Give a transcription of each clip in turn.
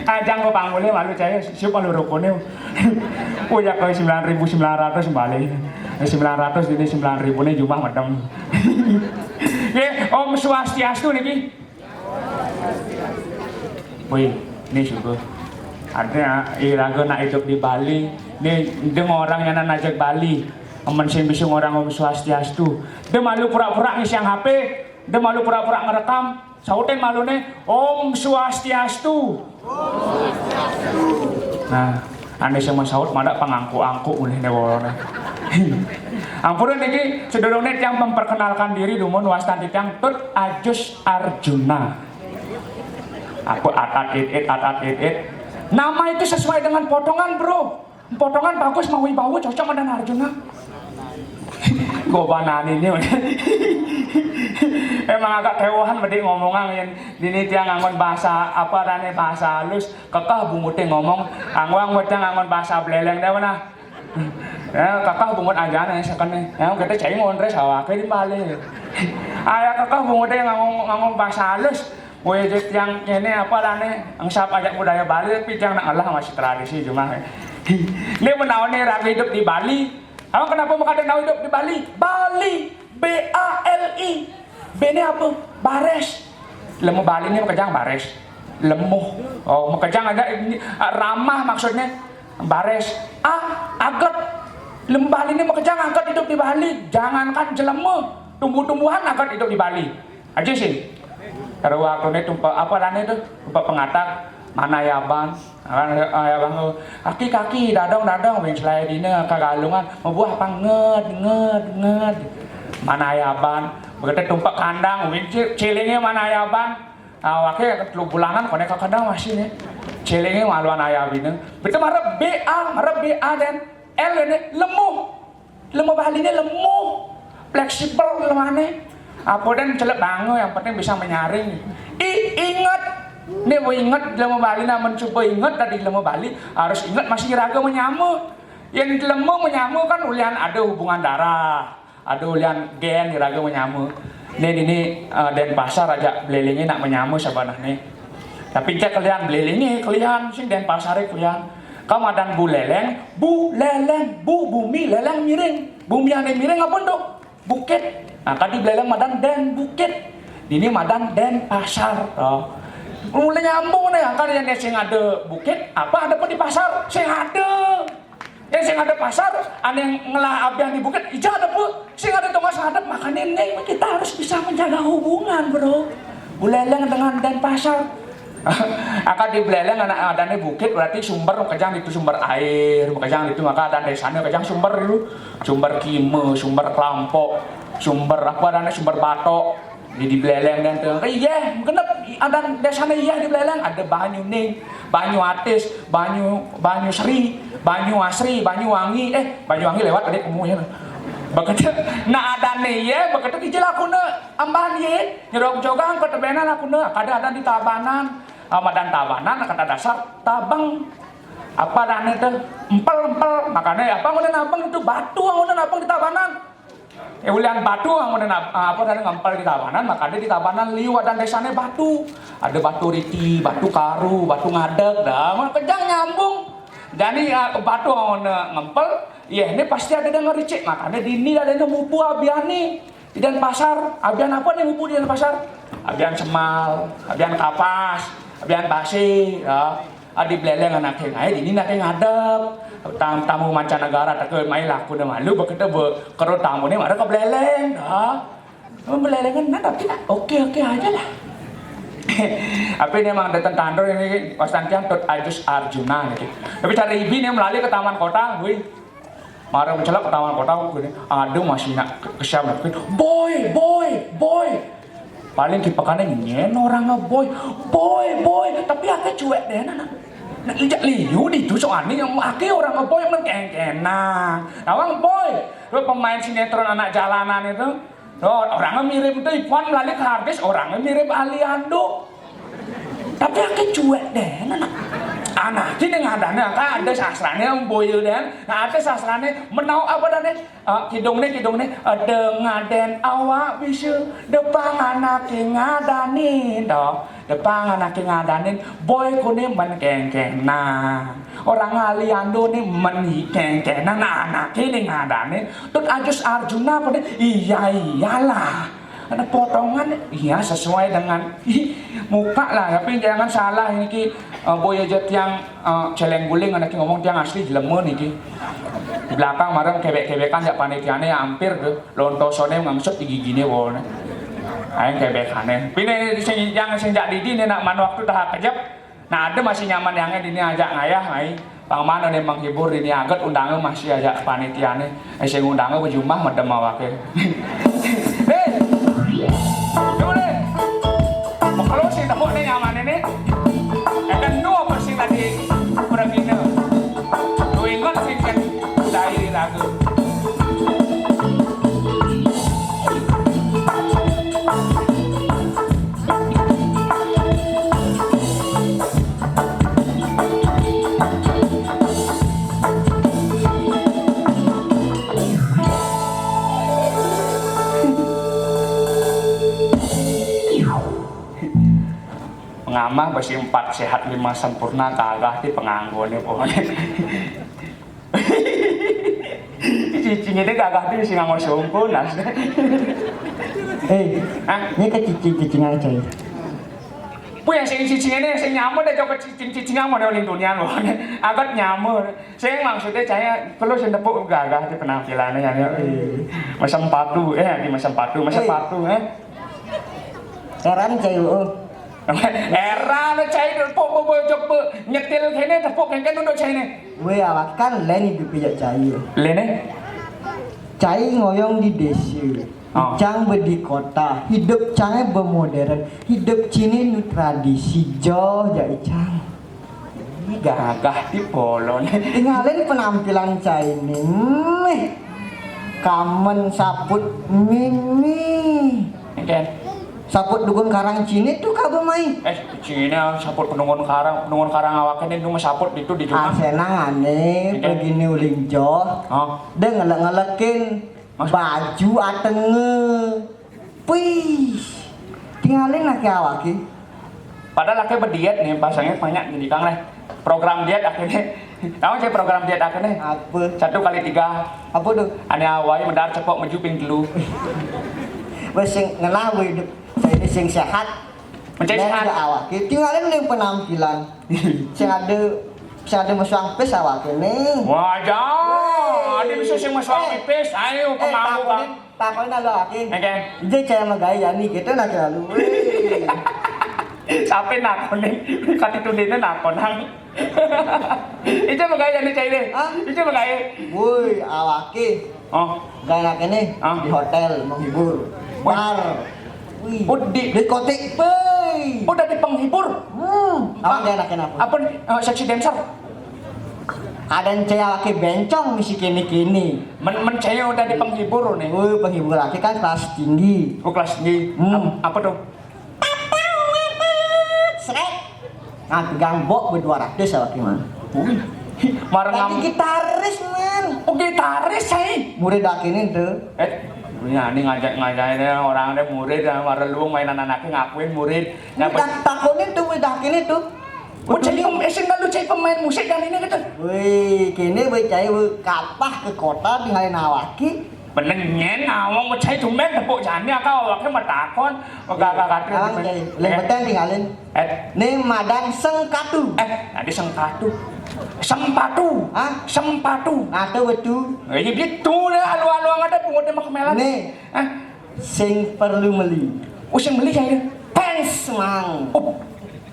Ajang ko panguli malu cahaya siapa malu rokone. Punya kau 9.900 balik. 900 ini 9.000 nih jumlah madam. Ya, Om Swastiastu niki. Wih, ini syukur. Ada iraga nak hidup di Bali. Nih, dengar orang yang nak ajak Bali. Mencing bisung orang Om Swastiastu. Dia malu pura-pura ngisi yang HP. Dia malu pura-pura ngerekam. Sautin malu nih Om Swastiastu. Nah, anda sama saut mana pangangku-angku ulih newolone. Ampun niki sedurunge yang memperkenalkan diri dumun wastan titang Tut Ajus Arjuna. Aku atat. Nama itu sesuai dengan potongan, Bro. Potongan bagus mau wibawa cocok dengan Arjuna. Gobanan ini emang agak kewohan mesti ngomongan ini dia ngangon bahasa apa rane bahasa halus kakak bungute ngomong angwang wedang ngangon bahasa beleleng deh mana ya kakak bungut aja nih sekene ya kita cai ngondre sawake di Bali ayah kakak bungute ngangon bahasa halus wajib yang ini apa rane angsap ajak budaya Bali tapi jangan Allah masih tradisi cuma ini menawan rakyat hidup di Bali. Awak kenapa makanya hidup di Bali? Bali, B-A-L-I. B ini apa? Bares. Lemu Bali ini makajang bares. Lemuh. Oh, makajang ada ini ramah maksudnya. Bares. Agat. Lemu Bali ini makajang agat hidup di Bali. Jangankan jelemu, tumbuh-tumbuhan agat hidup di Bali. Aja sih. Terus waktu ini tumpa apa rane itu? Tumpa pengatak. Mana ya bang? Ya bang, kaki dadong wing selai dina kagalungan membuah apa nged. Mana ya bang? Begitu tumpak kandang, wing cilingnya mana ya bang? Wakil lu bulangan konek ke kandang masih nih. Cilingnya maluan ayah bina. Betul marah BA dan L ini lemu Bali ini lemu, fleksibel lemane. Apa dan celek bango yang penting bisa menyaring. Ingat. Nih mau ingat lemu Bali nak mencoba ingat tadi lemu Bali harus ingat masih raga menyamu. Yang lemu menyamu kan ulian ada hubungan darah, ada ulian gen raga menyamu. Ini Denpasar aja belelengnya nak menyamu sebenarnya. Tapi cek kalian belelengnya kalian sing Denpasar kalian. Kamu ada bu leleng, bumi leleng miring. Bumi yang miring apa dok? Bukit. Nah tadi beleleng madan den bukit. Ini madan Denpasar. Mulai nyambung nih, kan yang sing ada bukit, apa ada pun di pasar, sing ada. Yang sing ada pasar, ada yang ngelah abian di bukit, ija ada pun, sing ada tonggas hadap, makanya ini kita harus bisa menjaga hubungan, bro. Buleleng dengan Denpasar. Akan di Buleleng anak adanya bukit berarti sumber kejang itu sumber air, kejang itu maka ada desanya kejang sumber itu, sumber kime, sumber kelampok, sumber apa adanya sumber batok. Di Buleleng dan tuh, iya, kenapa ada desanya iya di Buleleng ada Banyu Ning, Banyu Atis, Banyu Sri, Banyu Asri, Banyu Wangi, Banyu Wangi lewat tadi kamu ya. Begitu, nah ada nih ya, begitu kijil aku ne, ambahan ye, nyerok jogang ke tebenan aku ne, ada di Tabanan, Madan Tabanan, kata dasar tabang, apa dan itu empel, makanya apa ngomongin abang itu batu, ngomongin abang di Tabanan. Ulian batu yang apa dari ngempel di Tabanan, makanya di Tabanan liu ada desanya batu, ada batu riti, batu karu, batu ngadeg, dah, kejang nyambung. Jadi batu yang ngempel, ya ini pasti ada yang ngericik, makanya di ini ada yang mupu abian nih di Denpasar, abian apa nih mupu di Denpasar? Abian semal, abian kapas, abian basi, ya. Di Buleleng anaknya ngai, ini anaknya ngadep. Tamu mancanegara tak ke main laku dah malu, begitu kerut tamu ni mana ke Buleleng, dah. Buleleng kan, tapi oke aja lah. Tapi ini memang datang kantor ini pastinya Tut Ajus Arjuna nih. Tapi cari ibi nih melalui ke taman kota, gue. Marah mencelak ke taman kota, gue. Aduh masih nak kesiam, boy. Paling kipakannya nyen orang boy, tapi aku cuek deh nana. Nah, liu di tu soal ini yang akhir orang boy yang kena. Awang boy, lu pemain sinetron anak jalanan itu, orangnya mirip itu Ivan melalui kardus, orangnya mirip Aliando. Tapi aku cuek deh nana. anak kini ngadane kan ada sastrane boyo dan ada sastrane menau apa dane kidongne dengaden awak bisa depang anak ngadani dok depang anak ngadanin boy kune men keng nah orang aliando nih men keng nah anak kini ngadane tut ajus Arjuna pada iyalah ada potongan iya sesuai dengan muka lah tapi jangan salah ini ki boy aja yang celeng guling anak ngomong tiang asli jelemu nih ki di belakang marah kebek-kebekan ya panitiane hampir tuh lontosone ngangsut di gigine wone aing kebekane pine yang senjak didi nih nak man waktu dah kejap nah ada masih nyaman yang ini ajak ngayah ai pangmana nih menghibur ini agat undangnya masih ajak panitiane sing undangnya berjumlah medem awake boleh kalau sih tepuk nih nyaman ini akan dua pasti tadi berbina lu ingat sih kan dari lagu ngamah besi 4 sehat 5 sempurna kagah di penganggone pokoknya cicinya deh kagah di sing ngomong sempurna ini ke cicing aja ya punya sing cicingnya sing nyamuk deh coba cicingnya model dunia loh agak nyamuk saya maksudnya saya perlu sing tepuk gagah di penampilannya ya masa sepatu di masa sepatu heran cewek era lo cai tepuk coba nyetil kene tepuk kene nunduk cai ne gue awak kan lain hidup ya cai lene cai ngoyong di desa Cang di kota hidup cangnya bermodern hidup cini nu tradisi jauh jadi cang ini gagah di polon tinggalin penampilan cai ini kamen saput mimi kan saput dukun karang cini tuh kamu main cini saput penungun karang awaknya ini cuma saput itu di rumah senang aneh begini uling joh dia ngelek-ngelekin baju atenge wih tinggalin laki awaki padahal laki berdiet nih pasangnya banyak jadi kang lah program diet akhirnya kamu cek program diet akhirnya apa 1 kali 3 apa tuh aneh awalnya mendar cepok menjuping dulu sing ngenah hidup saya sing sehat mencari sehat awak tinggalin nih penampilan sing ada masang pes awak ini wajah ada bisa sing masang pes ayo pemalu bang takoin ada lagi oke jadi saya megaya nih kita nak lalu sampai nakonin katitudinnya nakonang itu megaya nih cai deh itu megaya woi awake gaya ini di hotel menghibur bar di diskotik bay udah di penghibur apa dia enak kenapa apa seksi dancer ada yang cewek laki bencong misi kini cewek udah di penghibur nih penghibur laki kan kelas tinggi kelas tinggi apa tuh srek nah pegang bok ber-200 laki man marang gitaris man gitaris saya murid akinin tuh ya ini ngajak orang ada murid marah lu mainan anaknya ngakuin murid takunin tuh akinin tuh cai lu cai pemain musik dan ini gitu wih kini cai kapah ke kota tinggalin awaki penengen awang cai cuman tepuk jani kau awaknya matakon gak lebih penting tinggalin nih madang sengkatu ada sempatu atau betul ini gitu deh alu-alu ada pengutin makmelan nih sing perlu meli sing meli kayaknya fans mang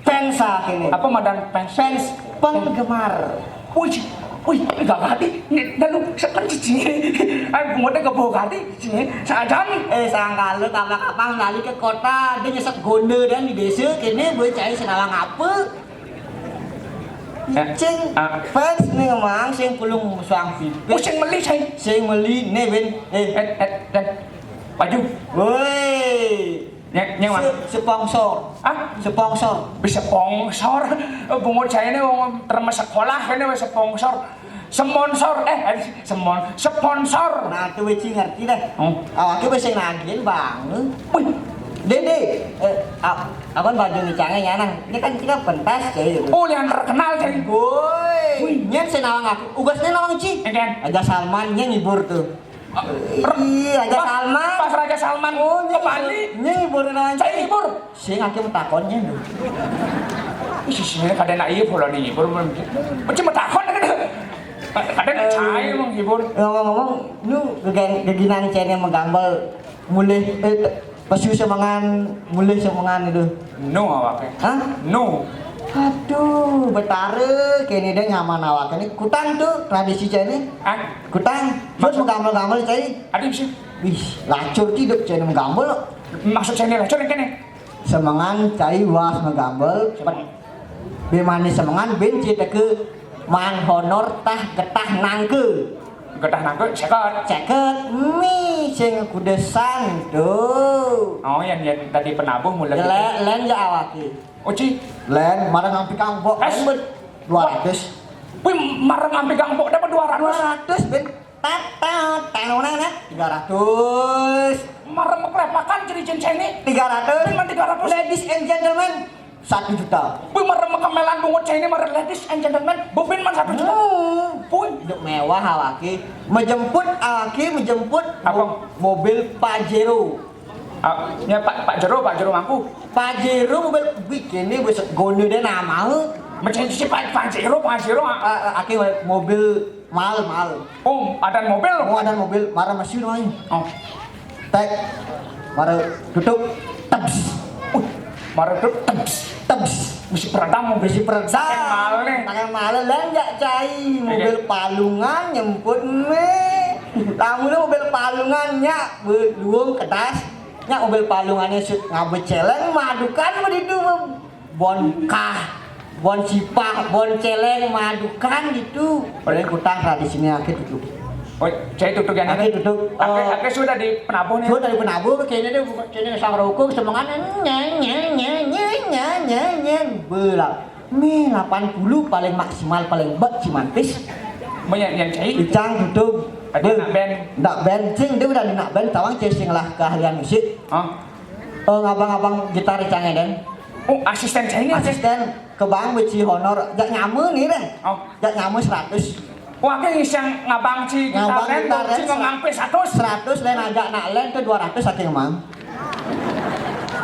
fans ini apa madan fans penggemar wih gak gadi lalu sekan cici aku mau gak bawa gadi sajam sangka lu kapan lali ke kota dia nyesek gonde dan di desa kini gue cari senawang apa Cing fans nih mang sing pelung suang pipis sing meli sing meli nih ben baju woi Nyeng mang. Sponsor. Ah, Sponsor. bisa sponsor. Bungut saya ini wong termes sekolah ini wis sponsor. Sponsor sponsor. Nah, tuh weci ngerti deh. Awake wis sing nagih bang. Wih, Dede, abang baju nicangnya nang. Ini kan kita pentas jadi. oh yang terkenal jadi. Woi, nyen senawang aku. Ugasnya nawang Ci. Enten. Raja Salman nya ngibur tuh. Iya, Raja Salman. Pas Raja Salman ke Bali. Nya ngibur nawang Saya Ci. ngibur. Sing ake metakonnya tuh. Sini kadang nak iya pula nih ngibur. Macam takon kan. Kadang cai menghibur. Ngomong-ngomong, nu geginan cene menggambal mulai pasu semangan mulai semangan itu. No awake. Hah? No. Aduh, betare kene deh nyaman awak ini kutang tuh tradisi cene. Ah, Kutang, terus menggambal-gambal cai. ada sih. Wih, lacur tidak cene menggambal. Maksud saya ini lah, coba kene. Semangan cai was menggambal. Bemani semangan ben cita ke man honor tah getah nangke. Getah nangke sekot. Ceket mi sing kudesan tuh. Oh, yang tadi penabuh mulai. Len ya awaki. Uci. Len marang ngampi kangpok Es. ben 200. Wih, marah ngambil gangpok dapat 200. 200 ben. Tanonang 300. Marah mekrepakan jadi cincin ini. 300. Cuma 300. Ladies and gentlemen, 1 juta. Wih, marah mekamelan bungut saya ini marah ladies and gentlemen. Bupin man 1 juta. Wih, Hidup mewah awaki. Menjemput Apa? Mobil Pajero. ya Pak Jero aku. Pajero mobil bikin ini bisa gonde deh nama. Macam si Pak Jero. Aki mobil mal. Oh, ada mobil. Mau ada mobil, marah mesin aja. Oh, Tek, marah tutup, tabs, marah tuh tabs. mesti peredam mobil. Besi peredam. Saking mahal nih. Saking mahal lanjak cai mobil palungan nyemput nih. Tamunya mobil palungannya beluang kertas. Nya mobil palungannya ngabe celeng madukan begitu bonkah. Bon cipah, bon celeng madukan gitu. Paling kutang tradisinya akhir tutup. Oh, saya tutup yang ini. Akhir tutup. Akhir sudah di penabuh nih. Sudah dari penabuh kayaknya dia kayaknya sang rokok semangatnya belah. 80 paling maksimal paling bek cimantis. Banyak yang cai. Icang tutup. Ada nak band. Nak band sing dia udah di nak band tawang cacing lah keahlian musik. Ngabang-ngabang gitar icangnya dan. Oh, asisten cai ini Asisten kebang beci honor jak nyamu nih deh. Oh, Jak nyamu 100. wah kan yang ngabang ci Ngabang gitar gitar ci ngampe 100. 100 lain ajak nak lain ke 200 saking mang.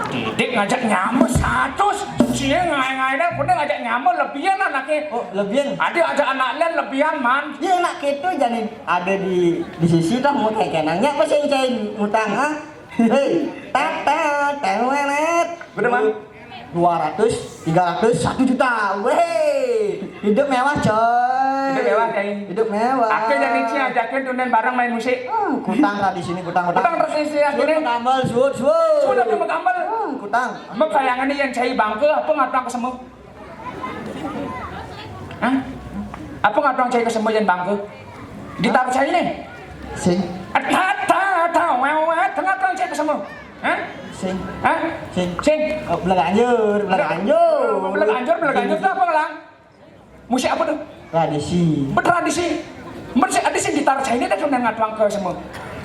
Didik ngajak nyamuk 100. Cie ngai-ngai dah, udah ngajak nyamuk lebihan anaknya. Oh, lebihan. Ada ajak anak lain lebihan man. Ya nak gitu jadi ada di sisi dah mau kayak kenangnya apa sih yang cain utang ah? Hei, tewelet. Bener man? 200, 300, 1 juta. Weh, hidup mewah coy. Hidup mewah kayak. Hidup mewah. Akhirnya nih Cie ajakin tunen bareng main musik. Kutang lah di sini kutang. Kutang terus isi akhirnya. Tambal suut. Sudah cuma gambar. Kutang. Mak kayangan ini yang cai bangke apa ngatang ke semua? Hah? Apa ngatang cai ke semua yang bangke? Gitar cai nih. Sing, Tengah cai ke semua. Hah? sing. Sing. Belag anjur. Belag anjur tuh apa ngelang? Musik apa tuh? Tradisi. Bertradisi. Musik tradisi gitar cai ini dah tuh ngatang ke semua.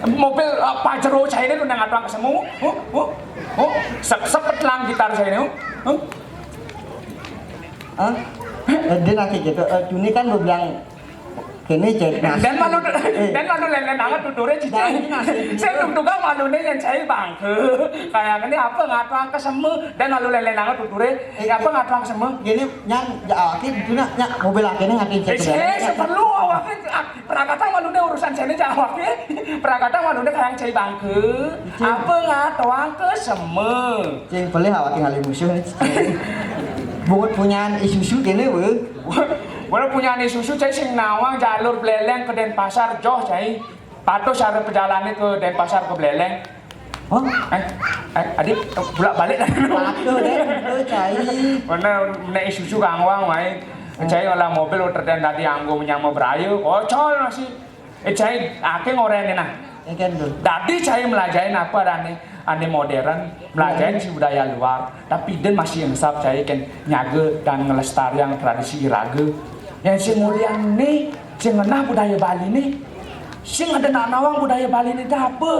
Mobil Pajero cai ini tuh ngatang ke semua. Sepet lang gitar cai ini. Dia nak gitu. Ini kan gue bilang kini jadi nasi. Dan malu lain-lain banget tuturnya cicing. Saya juga malu nih yang cai bangke. Kayak ini apa ngatuang ke semua. Dan malu lain-lain banget tuturnya. Apa ngatuang ke semua. Gini nyan awaknya itu nak mobil akhirnya ngatain cek seperlu awaknya. Prakata malu nih urusan sini cak awaknya. Prakata malu nih kayak cai bangke. Apa ngatuang ke semua. Cing boleh awaknya ngalih musuh. Bungut punyaan Isuzu gini weh. Boleh punya nih susu cai sing nawang jalur Beleleng ke Denpasar jauh cai. Patus cara perjalanan ke Denpasar ke Beleleng. Oh? Adik bolak balik dah. Patuh deh, cai. Mana naik susu kangwang mai. Cai olah mobil terden tadi anggo menyama berayu. Kocol masih. Cai ake ngoren nah. Ikan tuh. Tadi cai melajain apa dan ane modern, belajarin si budaya luar, tapi dia masih ngesap saya kan nyaga dan ngelestarian tradisi Iraga. Yang si mulia nih, si ngenah budaya Bali nih, si ada nawang budaya Bali ini apa?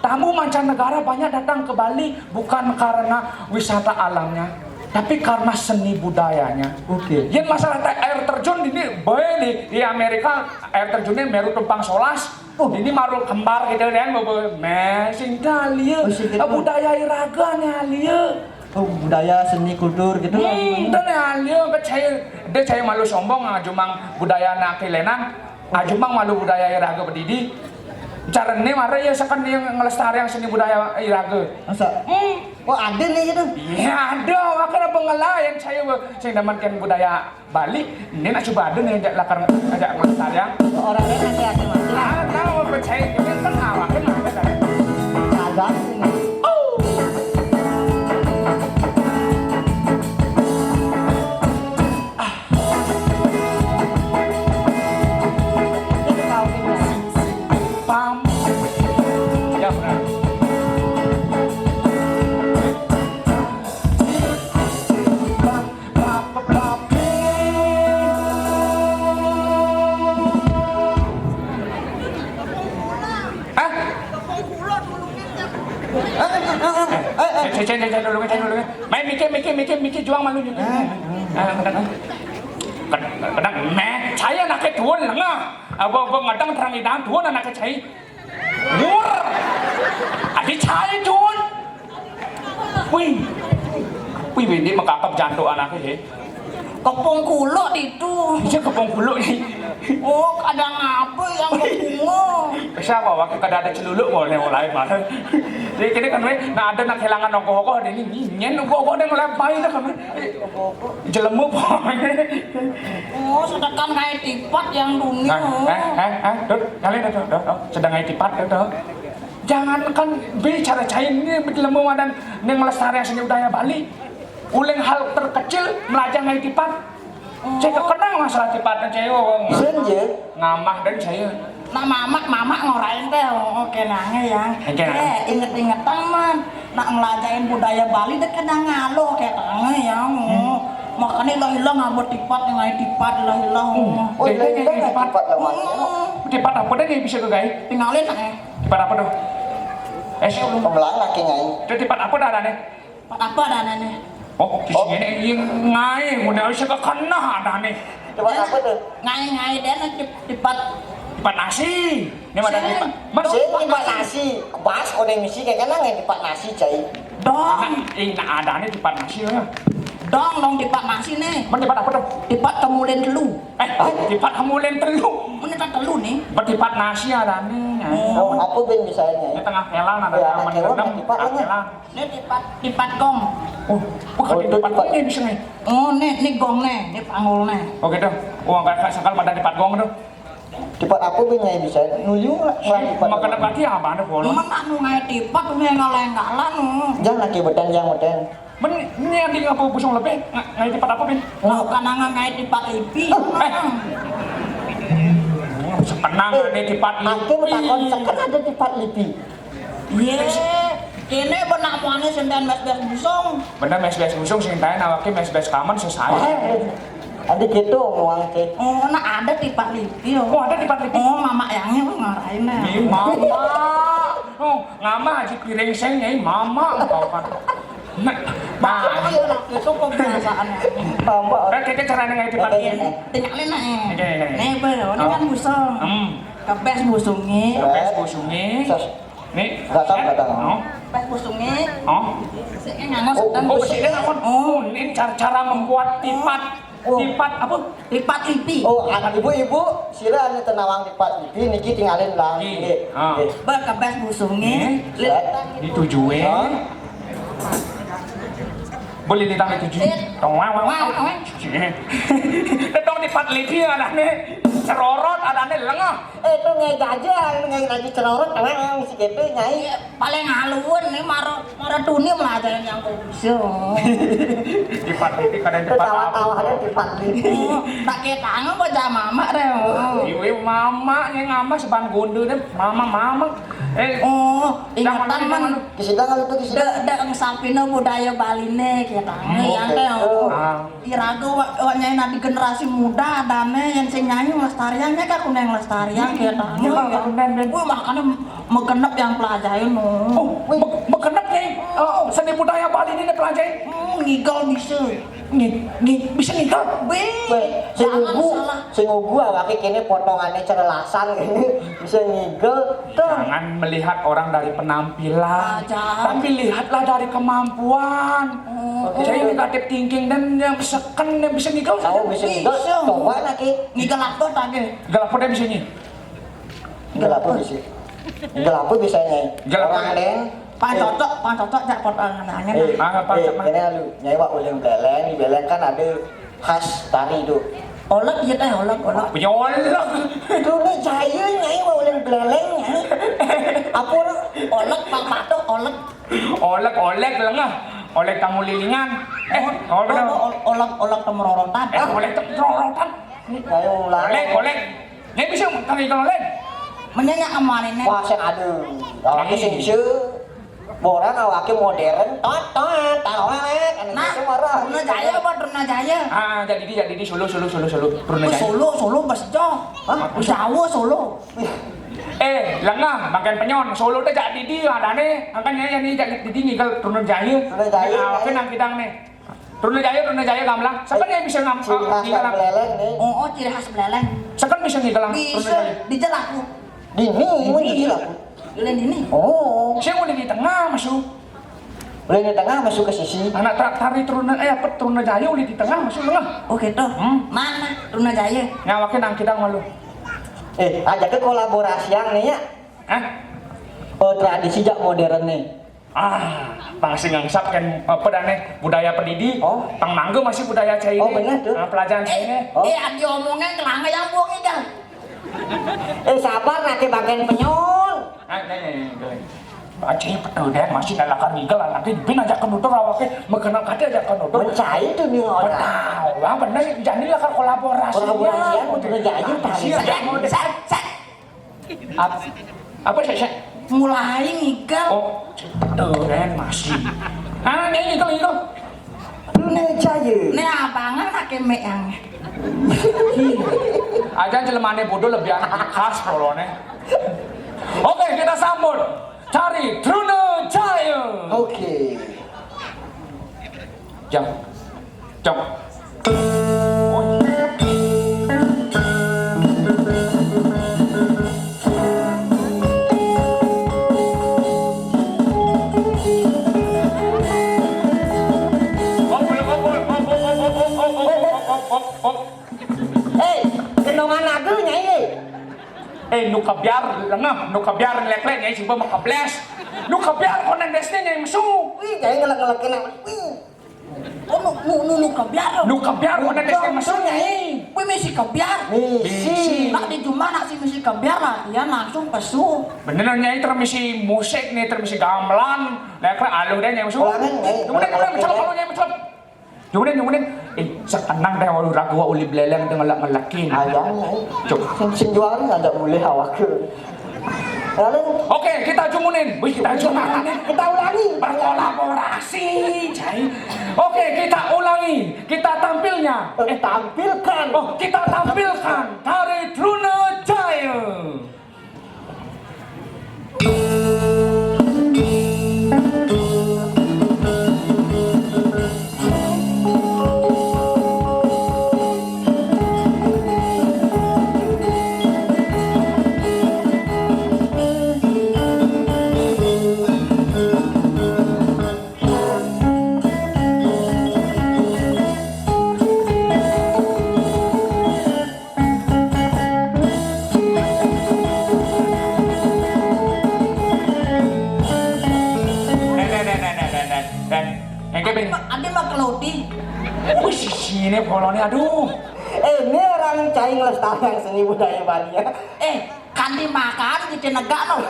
Tamu mancanegara banyak datang ke Bali bukan karena wisata alamnya, tapi karena seni budayanya. Oke. Yang masalah air terjun ini, boy di Amerika air terjunnya meru tumpang solas. Ini marul kembar gitu kan, mesing dalia, budaya Iraga nih alia. Oh, budaya seni kultur gitu lah. Dan alia dia malu sombong ajumang budaya nakilenan, ajumang malu budaya Iraga berdidi. Cara ini marah ya sekan yang ngelestarian seni budaya Iraga. Masa? Oh ada nih gitu? Iya ada, makanya pengelayan saya damankan budaya Bali. Ini nak coba ada nih ajak ngelestarian. Orang lain nanti ada masalah. Tahu percaya ini kan awak kan ada. Ada sini. Pam. Ya benar. Cek dulu. Main mikir juang malu juga. Kadang saya nak ke tuan lah. Abang ngadang terang idam tuan nak ke saya. Mur. Adik saya tuan. Wih ini makakap jantung anaknya. Kepung kulo itu. Bisa kepung kulo ni. Oh, kadang apa yang kepung? Siapa waktu kada ada celuluk boleh mulai mana. Jadi kini kan nak ada nak kehilangan nongko-nongko ini nyen nongko-nongko dia ngelepai dah kan. Jelemu pokoknya. Oh, sedangkan kayak tipat yang dunia. Dut, kalian dah, sedang kayak tipat dah. Jangan kan bicara cair ini jelemu dan neng melestarikan seni budaya Bali. Uling hal terkecil melajang kayak tipat. Saya kenang masalah tipat dan saya Senja. ngamah dan saya. Nah, mamak ngorain teh, oke nange yang. Inget-inget teman, nak ngelajain budaya Bali deh kadang ngaloh kayak tange yang. Makanya hilang ngabut tipat hilang. Oh hilang tipat lawan. Tipat apa dah ni bisa ke gay? Tinggalin Tipat apa dah? Pemelang laki ngai. Itu tipat apa dah ni? apa danane? Oh, kisahnya ini ngai, mudah bisa ke kena dah ni. Tipat apa tuh? Ngai dan tipat Tipat nasi. Ni mana tipat? Saya tipat nasi. Kebas kau yang misi kayak kana ngai tipat nasi cai. dong. Nak ada ni tipat nasi ya. Dong tipat nasi nih. Mana tipat apa dah? Tipat kemulen telu. Tipat hamulen telu. Mana telu nih? Tipat nasi ada ni. Oh, apa ben misalnya? Di tengah kelan ada Ya, yang kelan, mendendam tipat lah, kelan. Ini tipat gong. Oh, bukan di tipat gong ni bisa ni. Oh, nih gong nih, ini panggul nih. Oh gitu. Oh, enggak sakal pada tipat gong tu. Tipat apa ben ngai bisa? Nuliu lah tipat. Makan berarti apa anda boleh? Mana nu ngai tipat nih ngalang-ngalang. Jangan laki bedan yang bedan. Ini yang tinggal apa busung lebih? Ngai tipat apa bin? Nah, karena ngai tipat ipi. Sekenang ada tipat Aku takon sekan ada tipat lipi. Ye, kene benak muane senden mes-mes busung. Bener mes-mes busung sing tae nawake mes-mes kaman selesai. Ada gitu uang ke. Oh, nah ada tipat lipi. Oh, ada tipat lipi. Oh, mama yangnya ngarain nih. Mama. Oh, ngama aja piring seng nyai mama engkau kan. Nah, itu kebiasaannya. Mama. kita cara ngai tipat ini. Tinggalin nih. Oke. Nih, bro, ini kan busung. Kepes busungnya. Kepes busungnya. Nih. Datang. Oh. Kepes busungnya. Oh. Saya ngangos sedang Oh, sini ngakon. Oh, ini cara membuat tipat. Tipat apa? Tipat lipi. Oh, anak ibu-ibu sila anu tenawang tipat lipi niki tinggalin lang. Nggih. Kepes busungnya. Ditujuin. Boleh ditang ditujuin. Wow. Dong tipat lipi anaknya. Cerorot anaknya lengah. Itu ngai gajah, ngai lagi cerorot awang si gitu nyai. Paling haluan nih maro tuni melajarin yang bisa. tipat titik kadang cepat Tawa-tawa ada tipat lidi. Tak ketang bocah mama deh. Ibu mama yang ngambah seban gundu deh mama Ingatan man. Kisidang kalau tuh kisidang. Dek sapina budaya Bali nih ketang yang teh. Irago wanyai di generasi muda adane yang sing nyanyi lestariannya kan kuneng lestarian ketang. Wih makanya megenep yang pelajarin Megenep nih seni budaya Bali ini pelajari ngigol bisa. bisa ngigel Sing ugu awake kene potongannya cerelasan gini bisa ngigel tuh. Jangan melihat orang dari penampilan, tapi lihatlah dari kemampuan. Saya negatif thinking dan yang seken yang bisa ngigel. Tahu bisa ngigel? Coba lagi. Ngigel apa tadi? Ngigel apa dia bisa nyi? Ngigel apa bisa? Ngigel apa bisa nyi? Orang lain. Pancocok jak potongannya. Ini lu nyai wak uleng beleng, di beleng kan ada khas tari tuh. Olek iya teh olek. Punya olek. Tuh nih jaya nyai wak uleng beleng nyai. Apa lu? Olek pak patok olek. Olek lengah. Olek tamu lilingan. Olek temerorotan. Olek temerorotan. Nyai ulang. Olek. Nyai bisa ngigel olek. Menyanyi kemarin nih. Wah sen aduh. Awake sing bisa. Borang awake modern, tarolet, Nah, Truna Jaya apa Truna Jaya? Jadi di Solo. Truna Jaya. Solo Besjo. Jawa Solo. Lengah, makan penyon. Solo teh jadi di adane, angkanya ini jadi di ngigel Truna Jaya. Awake nang kidang nih. Truna Jaya gamblang. Sakan yang bisa ngigel beleleng nih. Oh, ciri khas beleleng. Sakan bisa ngigel Truna Jaya. Dijelaku. Dini, dijelaku. Ini. Oh, saya mau di tengah masuk. boleh di tengah masuk ke sisi. Anak tari Truna Jaya udah di tengah masuk lengah. Oh gitu. Mana Truna Jaya? Ngawakin nang kidang malu. Ajak ke kolaborasi yang nih ya. Tradisi jak modern nih. Pangsi ngangsap kan apa dane budaya pedidi. Pang mangga masih budaya Cina. Oh benar tuh. Pelajaran Cina. Adi omongnya kelanga yang buang ikan. Sabar nanti bagian penyon. Acing betul deh masih nalakan ngigel nanti bin ajak ke nutur awake mengenal kate ajak ke nutur. Mencai tuh nih orang. Wah bener jadi lah kan kolaborasi. Kolaborasian udah jadi tadi. Apa sih? Mulai ngigel. Oh, betul deh masih. Ngigel. Truna Jaya. Nih abangan pakai mek yang. Aja jelemane bodoh lebih khas polone. Oke, kita sambut cari Truna Jaya. Oke. Jam. Kenongan naga nyai. Nu kabiar lek-lek nyai sih makables. Nu kabiar konen desne nyai masuk. Wih, nyai ngelak-ngelak kena. Oh, nu kebiar. Nu kabiar konen desne masuk nyai. Wih misi kebiar. Misi. Nak di Jumlah nak si misi kebiar lah. Dia langsung pesu. Beneran nyai termisi musik nih, termisi gamelan. Lek-lek aluh deh nyai masuk. Kemudian mencolok. Kemudian, sekenang deh walau ragu uli beleleng deh ngelak-ngelakin. Ayang, coba sing jual ada mulai awak ke. Lalu, oke, kita jumunin. Kita ulangi. Berkolaborasi, Cai. Oke, kita ulangi. Kita tampilnya. Tampilkan. Kita tampilkan tari Truna Jaya. Adi mah kelodi. Wih, sini polonnya, aduh. Ini orang cai ngelestarikan seni budaya Bali ya. Kan dimakan di Cenegak loh.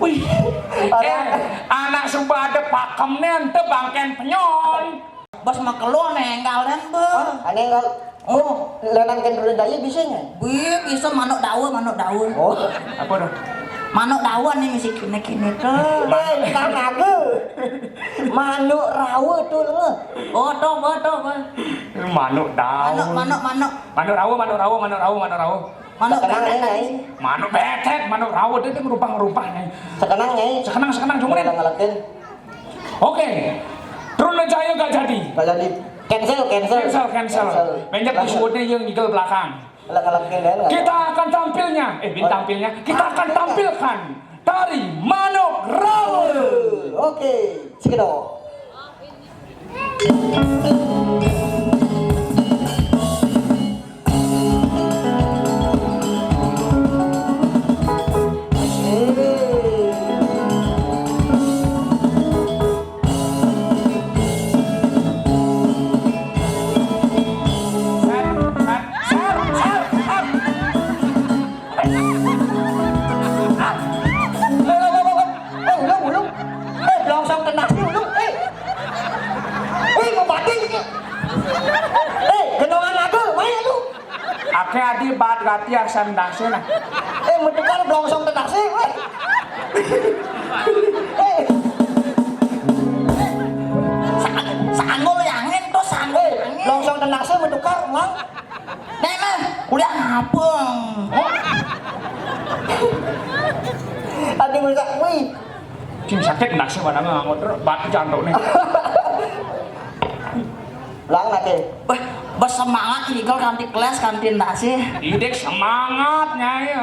Wih, anak Sumba ada pakemnya ente bangken penyon. bos mah keluar nenggalan be. Aneh enggak. Oh, lenan kan dulu daya bisa nggak? Bisa manuk dawa. Oh, Apa dong? Manuk dawa nih mesti kini tuh. kan naga. Manuk rawa tuh lu. Oh, tuh. Manuk daun. Manuk rawa. Manuk Sekarang betet Nyai. Manuk betet, manuk rawa itu ngerupah Nyai. Sekarang Nyai. Sekenang cumurin. Ngelakuin. Oke. Trunajaya gak jadi. Gak jadi. Cancel. Banyak episode yang ngigel belakang. Ngelakuin dan Kita akan kita akan tampilkan tari Manuk Rawa. Oke, segitu. Ulung. Blongsong tenang sih ulung. Mau batin. Gendongan naga, mana lu? Ake adi bat gati asan dasena. Mentukar blongsong tenang sih, Sanggul yangin tuh sanggul. Blongsong tenang sih mentukar, mang. Nek mah udah ngapung. Tadi mereka, wih. Cing sakit ndak sih pada ngangot bat jantung nih. Lang nanti. Wah, bersemangat Igel kanti kelas kantin nasi. Idek semangat Nyai.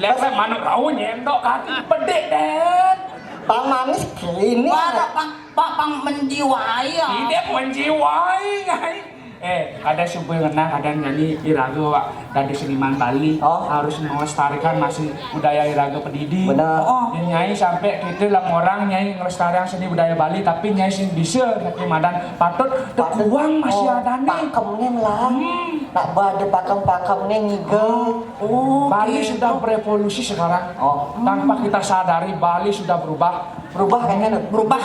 Lepas Manuk Rawa nyendok kaki pedek den. Pang manis gini. Wah, pang menjiwai ya. Idek menjiwai Nyai. Ada sebuah ngena kadang nyanyi iraga Wak, dari seniman Bali. Harus melestarikan masih budaya iraga pedidi. Benar. Nyai sampai kita lang orang Nyai ngelestarikan seni budaya Bali tapi Nyai sing bisa nanti madan patut uang masih ada nih. Pakemnya lah. Nak bade pakem-pakemnya ngigel. Bali sudah berevolusi sekarang. Tanpa kita sadari Bali sudah berubah. Berubah kayaknya. Berubah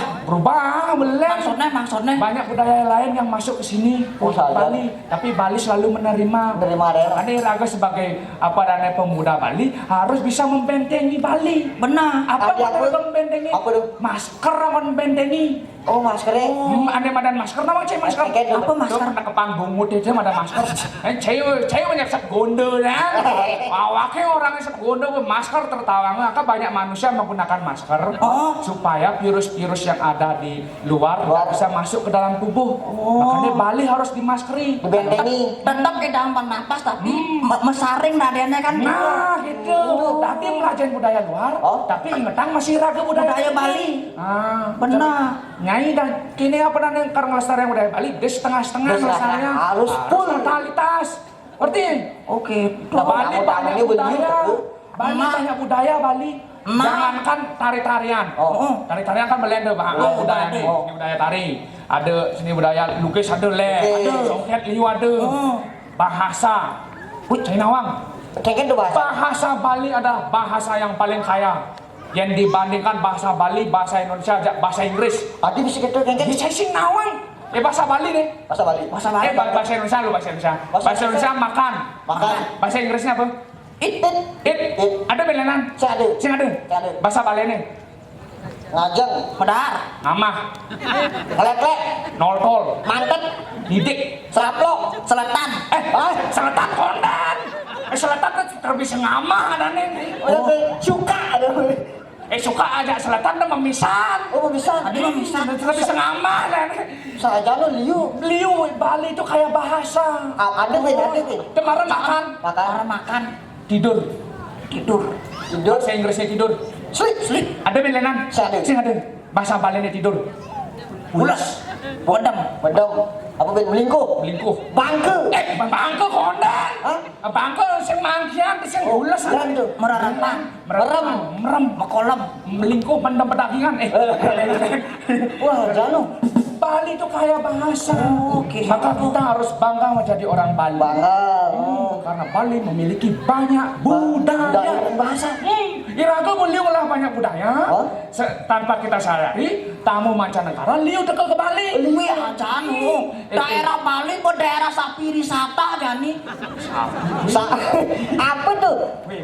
belum. Maksudnya. Banyak budaya lain yang masuk ke sini. Bali, tapi Bali selalu menerima daerah. Karena Iraga sebagai pemuda Bali harus bisa membentengi Bali. Benar. Apa membentengi? Apa tuh? Masker membentengi. Oh, maskernya. Ada madan masker nama cewek masker. Apa masker? Nak kepang bungut aja ada masker. Cewek banyak set gondel ya. Awaknya orangnya set gondel masker tertawa. Maka banyak manusia menggunakan masker supaya virus-virus yang ada di luar bisa masuk ke dalam tubuh. Makanya Bali harus dimaskeri. Dibentengi. Tetap di dalam napas tapi mesaring radennya kan. Nah gitu. Tapi ngelajain budaya luar. Tapi ingetang masih raga budaya Bali. Benar. Nyai dan kini apa namanya karena ngelestarian budaya Bali, dia setengah-setengah ngelestariannya harus full totalitas. Ngerti? Oke. Bali banyak budaya. Bali banyak budaya Bali. Jangankan tari-tarian. Tari-tarian kan belenda budaya nih. Seni budaya tari. Ada seni budaya lukis ada ada songket liu ada. Bahasa. Cai Nawang. Bahasa Bali adalah bahasa yang paling kaya. Yang dibandingkan bahasa Bali, bahasa Indonesia, bahasa Inggris. Tadi bisa gitu kan? Bisa sing Nawang. Bahasa Bali deh. Bahasa Bali. Bahasa Indonesia lu bahasa Indonesia. Bahasa Indonesia makan. Bahasa Inggrisnya apa? It. Ada belenan? Sing ada. Bahasa Bali nih. Ngajeng. Medar. Ngamah. Ngelek-lek. Noltol. Mantet. Didik. Seraplok. Seletan. Seletan kondan. Seletan kan terbisa ngamah ada nih. Suka ada. Suka aja seletan udah memisan. Memisan. Tadi memisan. Terbisa ngamah dan. Saja lo Liu Bali itu kayak bahasa. Ada beda. Kemarin makan. Tidur. Bahasa Inggrisnya tidur. Sleep. Ada belenan? Sing ada. Bahasa Balinya tidur. Ulas. Bedem. Apa melingkuh? Bangke. Bangke kondan. Bangke sing mangkian sing ulas. Merem. Mekolem. Melingkuh pendem pedagingan. Wah, jano. Bali itu kaya bahasa. Maka kita harus bangga menjadi orang Bali. Karena Bali memiliki banyak budaya dan bahasa. Iraga beliau lah banyak budaya. Tanpa kita sadari, tamu mancanegara liu dekat ke Bali. Wih, janu. ke daerah Sapirisata Jani. Apa tuh?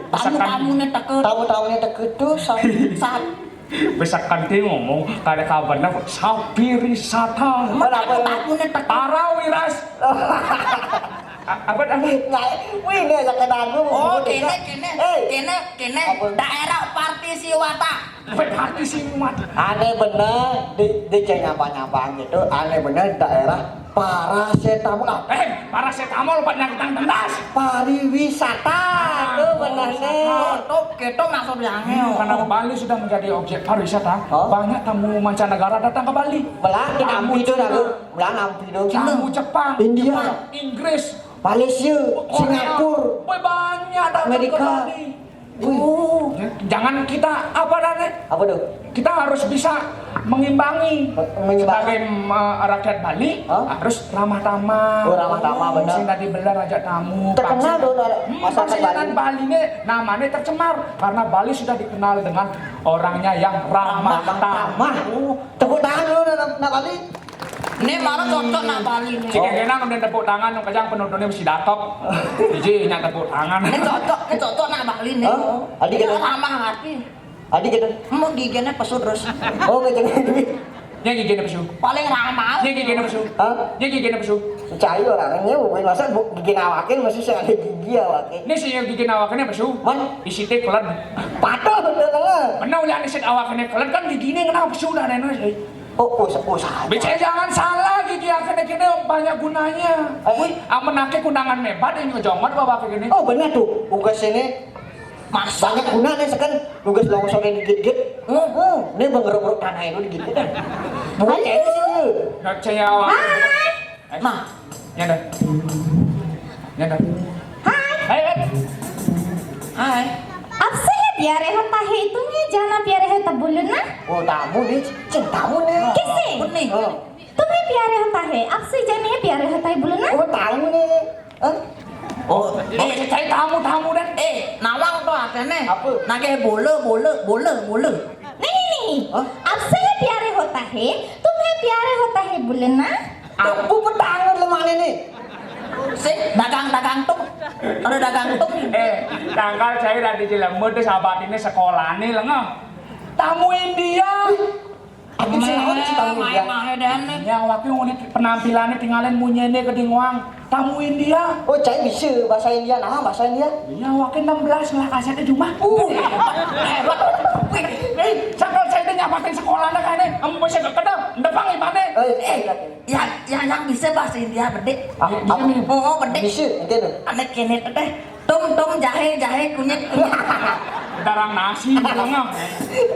Tamu-tamunya teket. Tamu-tamunya teket tuh Besakan dia ngomong kada kabarnya Sapirisata. Tamu-tamunya teket. Parawiras. Apa? Wih, ini aja kenal lu. Oh, kene daerah Partisiwata. Partisi umat. Aneh bener di nyapa-nyapa gitu. Aneh bener daerah paracetamol. Paracetamol Pak nyangkutang tendas. Pariwisata. Tuh benernya. Tuh, gitu maksud yang Karena Bali sudah menjadi objek pariwisata, Oh. banyak tamu mancanegara datang ke Bali. Belah nampi tuh nampi tuh. Tamu Jepang, India. Jepang, Inggris, Malaysia, Korea. Singapura, Woi, banyak datang Amerika. ke Bali. Wih, Jangan kita apa Dane? apa tuh? Kita harus bisa mengimbangi sebagai rakyat Bali harus ramah tamah. Oh, ramah tamah, benar. Sing tadi belar ajak tamu. Terkenal tuh masyarakat Masyarakat Bali. Bali ini namanya tercemar karena Bali sudah dikenal dengan orangnya yang ramah tamah. Tepuk tangan dulu nak Bali. Ini malah cocok nak Bali nih. Si kena kemudian tepuk tangan, kajang penontonnya mesti dakep. Iji nyak tepuk tangan. Ini cocok nak Bali nih. Oh, adik kita. Ramah hati. Adik kita. Mau giginya pesu terus. Oh, kecil. Nya gigi pesu. Paling ramah. Nya gigi pesu. Hah? Nya gigi pesu. Cair orangnya bukan masa gigi awakin masih sih ada gigi awakin. Ini si yang gigi awaknya pesu. Man, Isi teh kelan. patuh udah denger. Benar ulah isit awaknya kelan kan gigi ini kenapa pesu dah nenek sih. Oh, saja. Bicara jangan salah gigi akhirnya kini banyak gunanya. Wih, amenake kundangan mebat yang ngejongot bawa kayak gini. Oh, benar tuh. Tugas ini Masa banyak guna nih sekan tugas longsor yang digigit. Ini mengeruk-geruk tanah itu digigit kan. Bukan kayak sih. Nggak percaya awak. Mah. Nyadar. Nyadar. Hai. Hai. Apa ya biare hatahe itunya jangan biare hata bulan na? Oh, tamu nih, tamu nih. Kisi. Nih. Oh, Tumhe biare hatahe. Apa sih jangan biare hatahe bulan na? oh tamu nih. Oh, Cari tamu dan. nawang tuh atene. Apa? Nage bola. Nih. Hah? Apa ya biare hatahe? Tumhe biare hatahe bulan na? Apa petangan lemah nih? Sik, dagang tuk. Ada dagang tuk. Tanggal saya dari Cilember tuh sahabat ini sekolah nih lengah. Tamu India. Aku sih mau sih tamu ya. Main dene. Yang waktu ini penampilannya tinggalin munyene ke dingwang. Tamu India. Oh, cai bisa bahasa India, nah bahasa India. Ya waktu 16 lah kasetnya cuma. Hebat. Sakal saya tuh nyapatin sekolahnya kayaknya. Kamu bisa gak kenal. Ndepang gimana? Yang bisa bahasa India bedek. Apa? Oh, bedek. Bisa, ente tuh. Anak kene teh. Tum jahe kunyit. Darang nasi lengah.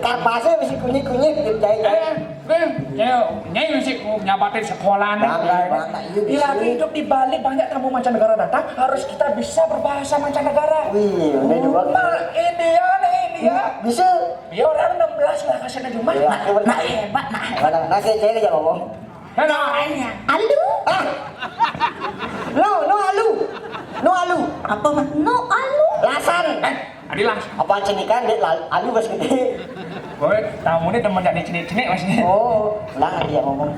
Karpasnya bisa kunyit gitu cai. Nyai mesti nyapatin sekolahnya. Bila hidup di Bali banyak tamu mancanegara datang, harus kita bisa berbahasa mancanegara. Wih, ini juga. India nih India. Bisa. Ya orang 16 lah kasetnya cuma. Iya. Nah hebat. Nah, cai aja ngomong. Halo. Lainnya. Alu? No alu. Apa mah? No alu? Lasan. Adilah. Apa cenikan dek alu bas gede. Boy, tamu ini teman jadi cenik-cenik masih. Oh, lah dia ngomong.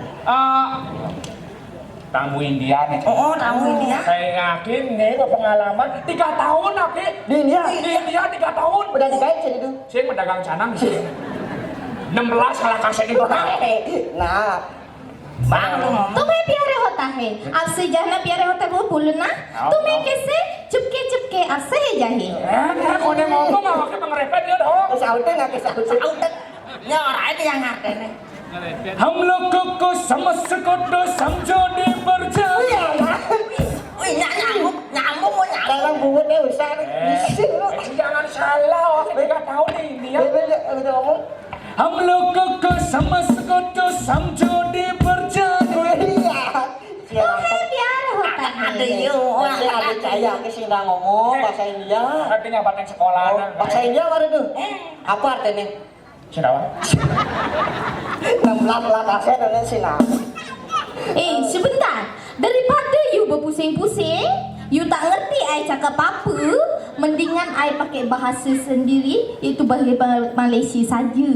Tamu India nih. Oh, tamu India. Saya yakin nih pengalaman 3 tahun Aki. Di India. Di India 3 tahun. Udah digait jadi itu. Saya pedagang canang sih. 16 salah kaset itu. Nah, Bang lu ngomong. Tumhe biare hatahe. Apa sih jangan biare hatahe bulan na? Tumhe kese cupke apa sih jahe? Kau dia ngomong awaknya mengerepet dia dong. kesaute nggak kesaute? Audet. Ya orang ini yang ngerti. हम लोगों को समझ सको तो समझो दे berjaya. Wih, nyambung mau nyambung. Dalam bungut deh besar. Bisa lu. Jangan salah, awaknya 3 tahun ini ya. Bebe ngomong. हम लोगों को समझ सको तो समझो दे berjaya. Iya. Tumhe biare hatahe. Ada yuk. Masih ada caya ke sini ngomong bahasa India. Artinya paten sekolah. Oh, bahasa India apa tuh? Apa artinya? Siapa? 16 lah kaset dan sini. Sebentar. Daripada you berpusing-pusing, you tak ngerti I cakap apa, mendingan I pakai bahasa sendiri, itu bahasa Malaysia saja.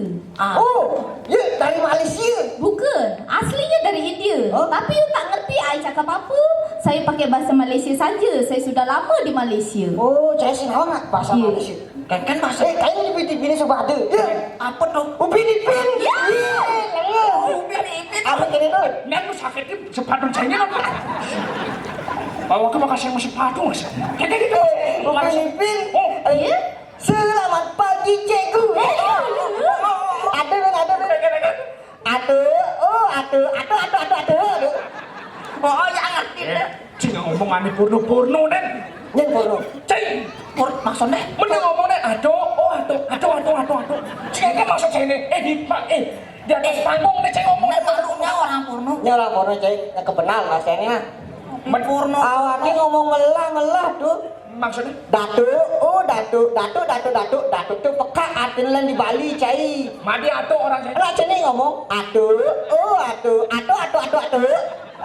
Oh, ya dari Malaysia. Bukan, aslinya dari India. Oh? Tapi you tak ngerti I cakap apa, saya pakai bahasa Malaysia saja. Saya sudah lama di Malaysia. Oh, saya sih tahu nggak bahasa Iya. Malaysia. Kan bahasa Kayaknya di Filipina coba ada. Ya. apa tuh? Upin Ipin. Ya. Apa kini tuh? Nek lu sakitnya sepatu cengnya apa? Bawa ke makasih sama sepatu mas. Kayak gitu. Upin Ipin. Ya? Selamat pagi cikgu. Ada kan, ada kan. Aduh. Oh ya ngerti deh. Cing ngomong aneh porno den. Yang porno. Cing. Maksudnya? Mending ngomong den. Aduh. Cing kan maksud saya ini. Di atas panggung deh cing ngomong. Malunya orang porno. Ini orang porno cek, yang kebenal rasanya. Porno. Awaknya ngomong melah tuh. Maksudnya? Datuk tuh peka artinya di Bali cai. Madi atuh orang saya. Lah cene ngomong atuh.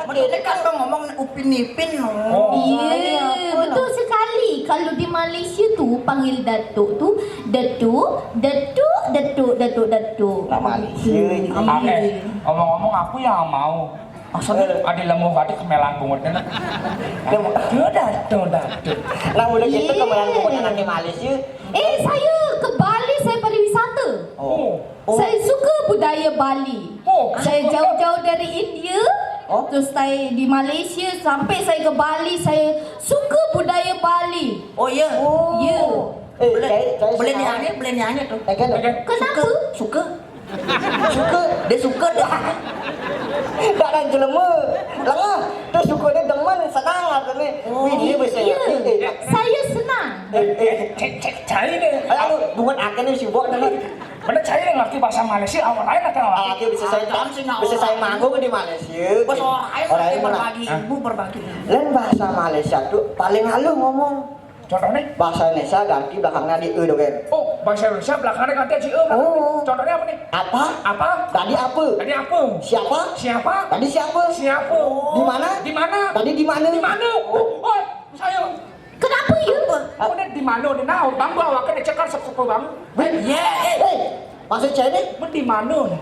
Ini kan dong ngomong Upin Ipin no. Oh. Iya, betul sekali. Kalau di Malaysia tu panggil datuk tu datuk. Lah Malaysia. Oke. Ngomong-ngomong aku yang mau. Maksudnya? Ada lemah hati kemelang bungut kan? Datuk. Nah udah gitu kemudian anak di Malaysia. Saya ke Bali, saya pariwisata. Oh. Saya suka budaya Bali. Oh. Saya jauh-jauh dari India. Oh. Terus saya di Malaysia sampai saya ke Bali, saya suka budaya Bali. Oh iya. Ya. Boleh nyanyi tuh. Kan? Kenapa? Suka. Dia suka dah. Tak ada jelema. Lengah. Terus suka dia demen senang artinya. Wih dia bisa Ya, ngerti. saya senang. Cek cari deh. Aduh, bungut akan ni sibuk dengan. Bener cari deh ngerti bahasa Malaysia orang lain atau apa? Lagi bisa saya manggung di Malaysia. Bos orang Orang lain mana? berbagi ilmu, berbagi ilmu. Lain bahasa Malaysia tuh paling halus ngomong. Contohnya? Bahasa Indonesia ganti belakangnya di e dogen. Oh, bahasa Indonesia belakangnya ganti aja. Oh. Contohnya apa nih? Apa? Apa? Tadi apa? Tadi apa? Siapa? Siapa? Tadi siapa? Siapa? Di mana? Di mana? Tadi di mana? Di mana? Oh, saya. Kenapa ya? Aku nih di mana? Di naon? Bang bawa kan dicekal sepupu bang. Maksud saya ni? Men di mana?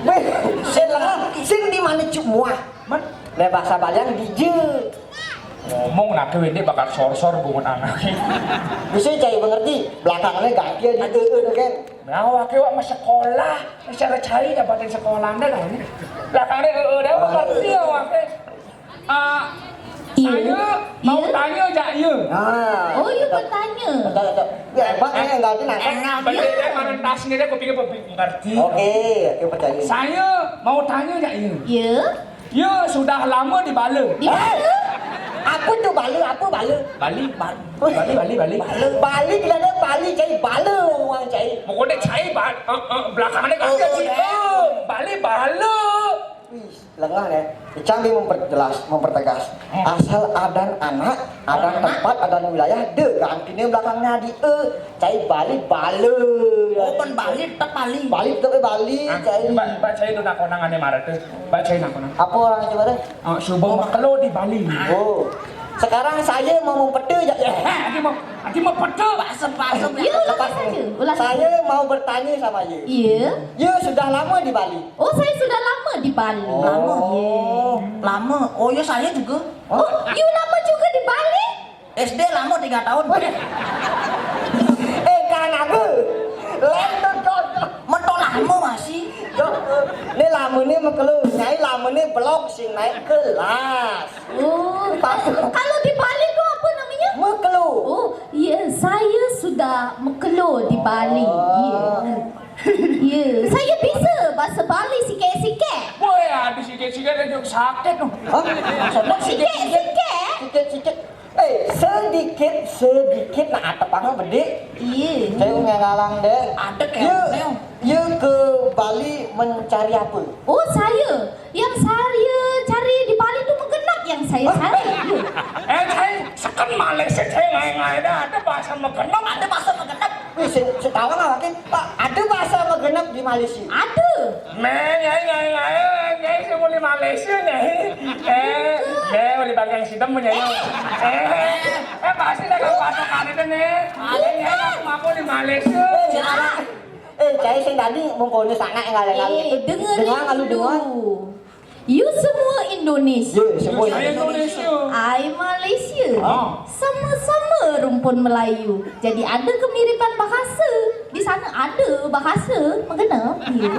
Weh, saya lengah. Sing di mana cuma? Men Le bahasa Balian di je. ngomong nak ke ini bakal sor-sor bungut anak. Bisa cai mengerti. Belakangnya ganti di e dogen. Nah, wakil wak mas sekolah, secara cari dapatin sekolah anda kan? Belakangnya dia bakal dia wakil. Saya mau tanya jak ya. Ah. Oh, you bertanya. Betul. Ya, Pak, ganti nanti. Balik dia marentas ni dia kupingin ngerti. Oke, percaya. Saya mau tanya jak ya. Ya. Ya sudah lama di Bala. Di mana? Apa tu Bala? Apa Bala? Bali. Bali bila ada Bali cai Bala orang cai. Pokoknya cai belakangnya kaki sih. Bali Bala. Wih, lengah ya. Icambi mempertegas. Asal adan anak, adan tempat, adan wilayah, de gantinya belakangnya di e. Cai Bali Bala. Oh, kan Bali, tetap Bali. Bali tu Bali cai. Mbak cai itu nak konangan ni marah tu. Mbak cai nak konang. Apa orang coba tu? Subang Makelo di Bali. Oh. Sekarang saya mau mempeta je. Nanti mau peta. Bahasa-bahasa. Ya, ulang saja. Ulang saja. Saya mau bertanya sama you. Ya. You sudah lama di Bali? Oh, saya sudah lama di Bali. Lama. Oh. Lama. Oh ya saya juga. Oh, you lama juga di Bali? SD lama 3 tahun. Kan aku. Lain tu cocok. Mentok lama masih. Ni lama ni mekelu, nyai lama ni blok sing naik kelas. Oh, kalau di Bali tu apa namanya? Mekelu. Oh, ya, saya sudah mekelo di Bali. Ya. Ya, saya bisa bahasa Bali sikit-sikit. Boy, ada sikit-sikit dia juga sakit tu. Sikit-sikit. Sikit-sikit. Sedikit nak atap apa bede. Ya. Saya ngalang deh. Ada You, kayak you ke Bali mencari apa? Oh, yang saya cari di Bali tu menggenap yang saya cari. Ya. Cai, sekan Malaysia cai ngai-ngai dah. Ada bahasa Megenap. ada bahasa mengenap. Wih, saya tahu lah kan. Pak, ada bahasa Megenap di Malaysia. Ada. Nyai semua di Malaysia nyai. Boleh bagian sidam punya pasti dah kau patokan itu nih. Nyai aku di Malaysia. Saya tadi mengkoni sangat enggak Dengar dengar dulu. You semua Indonesia. Ya, semua Saya Indonesia. I Malaysia. Oh. Sama-sama rumpun Melayu. Jadi ada kemiripan bahasa. Di sana ada bahasa mengena. Ya.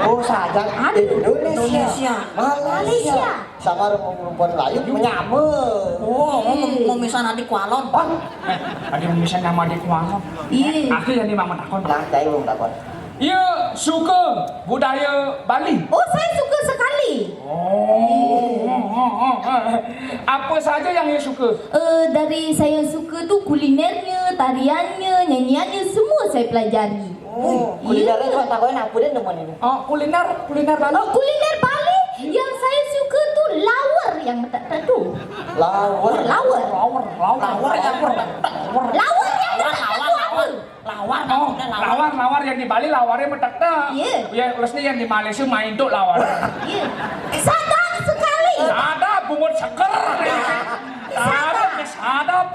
Oh, saja Ada. Indonesia. Malaysia. Sama rumpun Melayu menyama. Oh, mau misal adik kualon. Ada yang bisa nama di kuang. Iya. Aku yang di mama takon. Lantai belum takon. Ya suka budaya Bali. Oh, saya suka sekali. Apa saja yang ia suka? Dari saya suka tu kulinernya, tariannya, nyanyiannya semua saya pelajari. Oh, kulinernya cuma takoin apa dia demen ini. Oh, kuliner Bali. Oh, kuliner Bali yang saya suka tu lawar yang tak tu. Lawar. Lawar. Lawar yang Lawar yang tak tahu apa. lawar Oh, lawar. lawar yang di Bali lawarnya metek-tek. Iya. Ya, lesnya yang di Malaysia main tuh lawar. Ya. Sadap sekali. Sadap bungut seger. Sadap.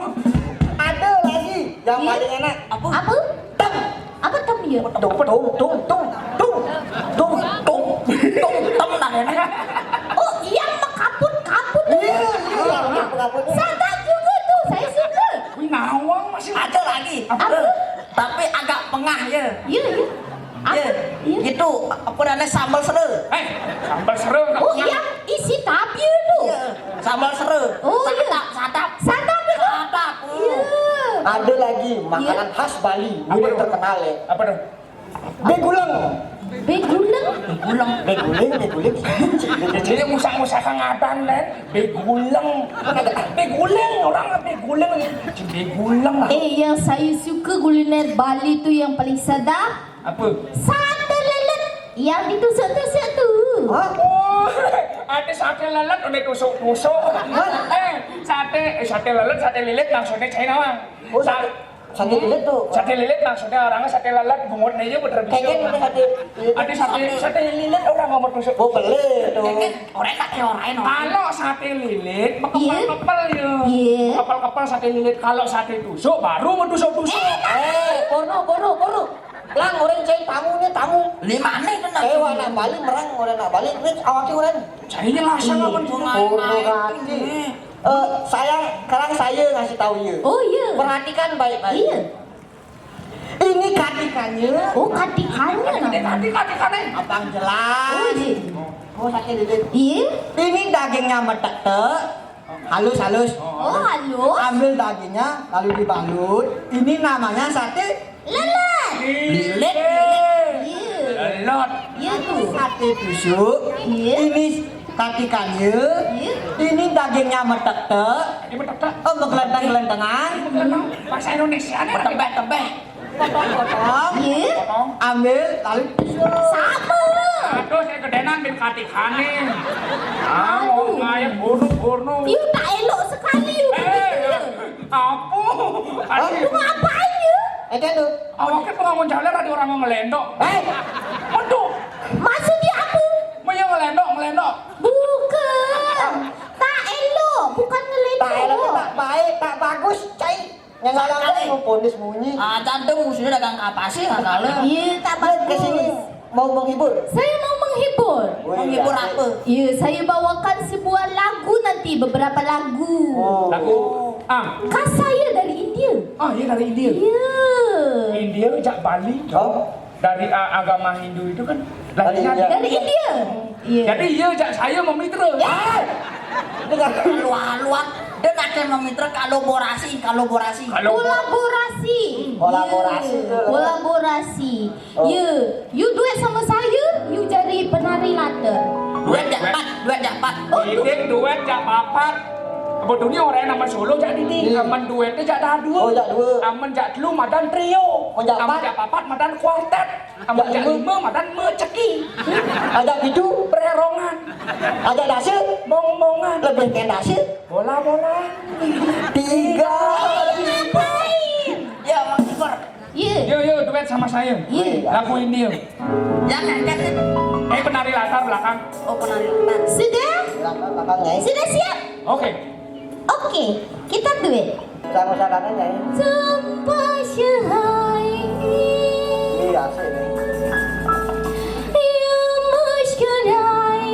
Ada lagi yang Iya. paling enak. Apa? Apa? Tem. Apa tem ya? Tung. Tem dah ini. Oh, yang mekaput-kaput. Iya, apa-apa. Sadap juga tu, saya suka. Wih, nawang masih Ada lagi. Apa? Tapi agak pengah ya. Ya, ya. Apa? Ya. Ya. Gitu. Apa namanya sambal seru? sambal serem. Oh, yang isi tapir tu. Iya. Sambal seru. Oh, iya. Sadap. Sadap itu. Sadap. Ya. Ada lagi makanan khas Bali. Apa Ini tuh? terkenal ya. Apa tuh? Beguleng. Beguleng. Beguling. Jadi musak-musak ngadan len, beguleng orang beguleng lah. Yang saya suka kuliner Bali tu yang paling sedap, Apa? sate lelet yang ditusuk-tusuk tu. Hah? Oh, ada sate lelet udah tusuk-tusuk. Sate lelet, sate lilit maksudnya China bang. Oh, sate lilit tuh. Sate lilit maksudnya orangnya sate lelet bungutnya aja bener Kayaknya bisa. sate lilit. Ada sate lilit orang ngomong tusuk. Oh, beli tuh. Orang tak orang. Kalau sate lilit, Iya. kepel-kepel ya. Iya. Kepel-kepel sate lilit. Kalau sate tusuk, baru mau tusuk-tusuk. Porno. Lang orang cai tamu. Di mana itu nak? Ewa nak Bali merang orang nak Bali. Ini awak orang. Saya langsung ngomong Porno kaki. Sekarang saya ngasih tahu ya. Oh ya. Perhatikan baik-baik. Iya. Ini katikannya. Oh, katikannya nama. Kati-kati. Abang Oh, jelas. iya. Oh, sate lilit. Iya. Ini dagingnya metek-tek. Halus. Oh, halus. Ambil dagingnya lalu dibalut. Ini namanya sate Lelet. Lilit. Iya. Lelot. Iya tu. sate tusuk. Iya. Ini katikannya. Iya. Ini dagingnya metek-tek. Ini betul. Oh, gelentang-gelentangan. Bahasa Indonesia nih. Tebeh. Potong. Iya. Potong. Ambil lalu tusuk. Sama. Aduh, saya kedenan bin kati-kane. Mau kayak burnu. You tak elok sekali you begitu. Apa? You ngapain you? Kan tu. Awaknya pengamun jalan ada orang mau ngelendok. Aduh, Maksudnya apa? mau yang ngelendok. Bukan. Tak elok, bukan Tak elok, ngeledok. tak baik, tak bagus, cai. Yang salah mau ponis bunyi. Ah, jantung musuhnya dagang kapasi nggak kalah. Ya, tak bagus. Ke sini mau menghibur. Saya mau menghibur. Menghibur apa? Ya, saya bawakan sebuah lagu nanti, beberapa lagu. Oh. Lagu. Khas saya dari India. Iya dari India. Ya. India jak Bali. Oh. Dari agama Hindu itu kan. Dari India. Dari India. Ya. Jadi iya jak saya memitra. Dengar. Luar. Dia nak memitra kolaborasi. Kalau Kolaborasi. Kolaborasi Ya. tu. Kolaborasi. Oh. Ya. You duet sama saya, you jadi penari latar. Duit dapat. Duet jak papat. Sebetulnya orang yang nama Solo jak didi. Aman duetnya jak dah dua. Oh, jak dua. Aman jak telu madan trio. Oh, jak Aman empat. jak papat madan kuartet. Aman Jak jak lima. lima madan meceki. Ada gitu, Pererongan. ada dasar, Bong-bongan. lebih ke dasar. Bola-bola. 3. Ya, menghibur. Ya. Yo duet sama saya. Ya. Lagu India. Yang ngangkat. Penari latar belakang. Oh, penari latar. Sudah? Belakangnya. Sudah siap? Oke. Oke, kita duet. Sama-sama kanannya. Sampai syahai Ini asik nih. Ya muskanai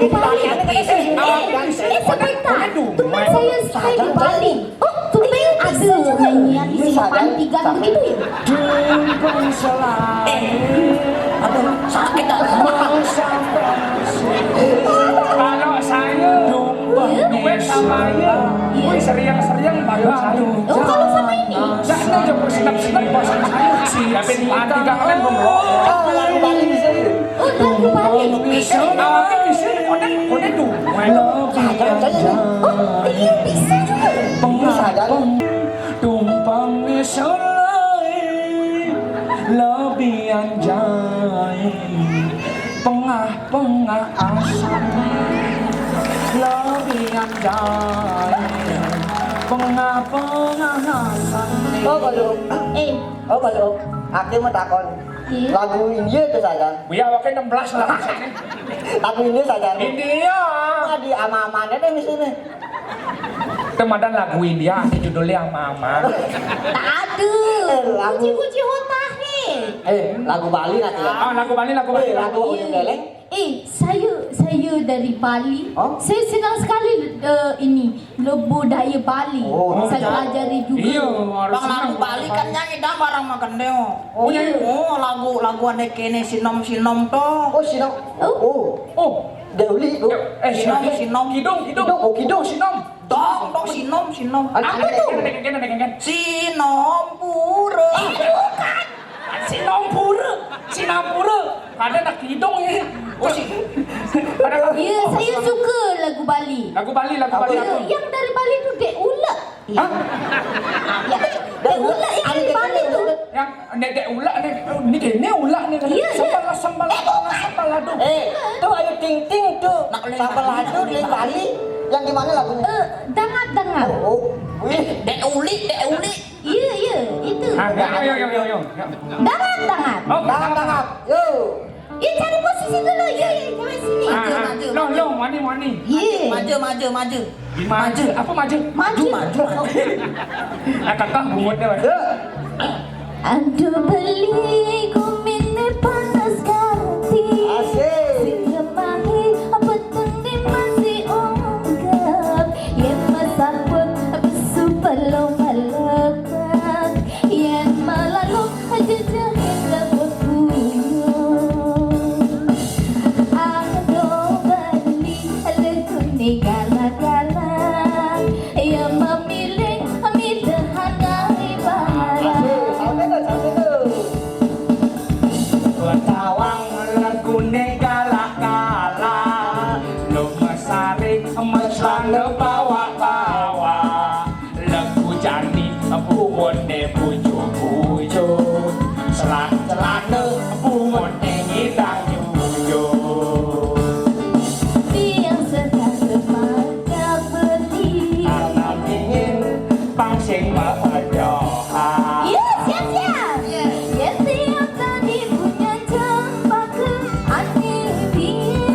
lagu Bali. Sebentar. Teman saya di Bali. Oh, tumben ada nyanyian di simpan tiga begitu ya? Aduh, sakit tak? Kalau saya duet sama ya, wih seriang-seriang bagus saya. Oh, kalau sama ini? Jangan coba senap-senap bosan saya. Siapin mati kangen Oh, lagu Bali bisa. Oh, lagu Bali. bisa. Awalnya bisa, kode duet. Oh, iya bisa juga. Bisa kan? Tumpang selai lebih anjay pengah asam lebih anjay pengah asam. Oh, belum. Eh, Oh, belum. Aku mau takon. Iya. Lagu India itu saja. Biar wakil 16 lah. Lagu India saja. India. Di ama-amanya deh di sini. Temadan lagu India, ini judulnya Mama. tak ada. lagu- Puji-puji hotah ni. Lagu Bali nanti ya. Ah, lagu Bali. Lagu Uyung Geleng. Saya dari Bali. Oh? Saya senang sekali ini budaya Bali. Oh, saya pelajari juga. Iya, harus Bang lagu senang. Bali kan nyanyi dah barang makan deo. Oh, iya. Oh, lagu ane kene sinom toh. Oh, Sinong. Oh, Oh, Deuli itu. Sinom. Kidung. Oh, Kidung. Sinom. Dong sinom. Apa tuh? Sinom pura. Sinampura. Ada nak kidung ya. Oh, ada Ya, saya suka lagu Bali. lagu Bali. Ya, yang dari Bali tu Dek Ulak. Hah? Ya, Dek Ulak yang dari Bali tu. Yang dek ulak ni kene ulak ni. Iya, iya. Sambal ladu. Tuh ayo ting ting tuh. Nak boleh Sambal ladu di Bali. Yang di mana lagunya? Dangat-dangat. Oh, wih. Dek uli. Ya, itu. Yo. Dangat-dangat. Oh, Tangan. Yo. Ya, cari posisi dulu. Ya, jangan sini. Lo, wani. Ya. Maju. Maju. Apa maju? Maju. Kakak bungut dia. Yo. Aduh beli kumine panas ganti. Asik. Kemahi apa tengdi masih onggap. Yang masabut besupalo malakak. Yang malalok aja jahin dapat puyo. Aduh beli lekuni gala-gala. Yang memilih amidahan dari bahaya. Sampai tuh. Tawang lagune galak-gala lo masari mesran bawa-bawa lagu jani buwone buju-buju selat-selane buwone ngidang yuyu Yang sedang semangat beli. anak dingin pangsing mahajoha. Ya, siap-siap. Ya, tiap tadi punya cempaka aneh dingin.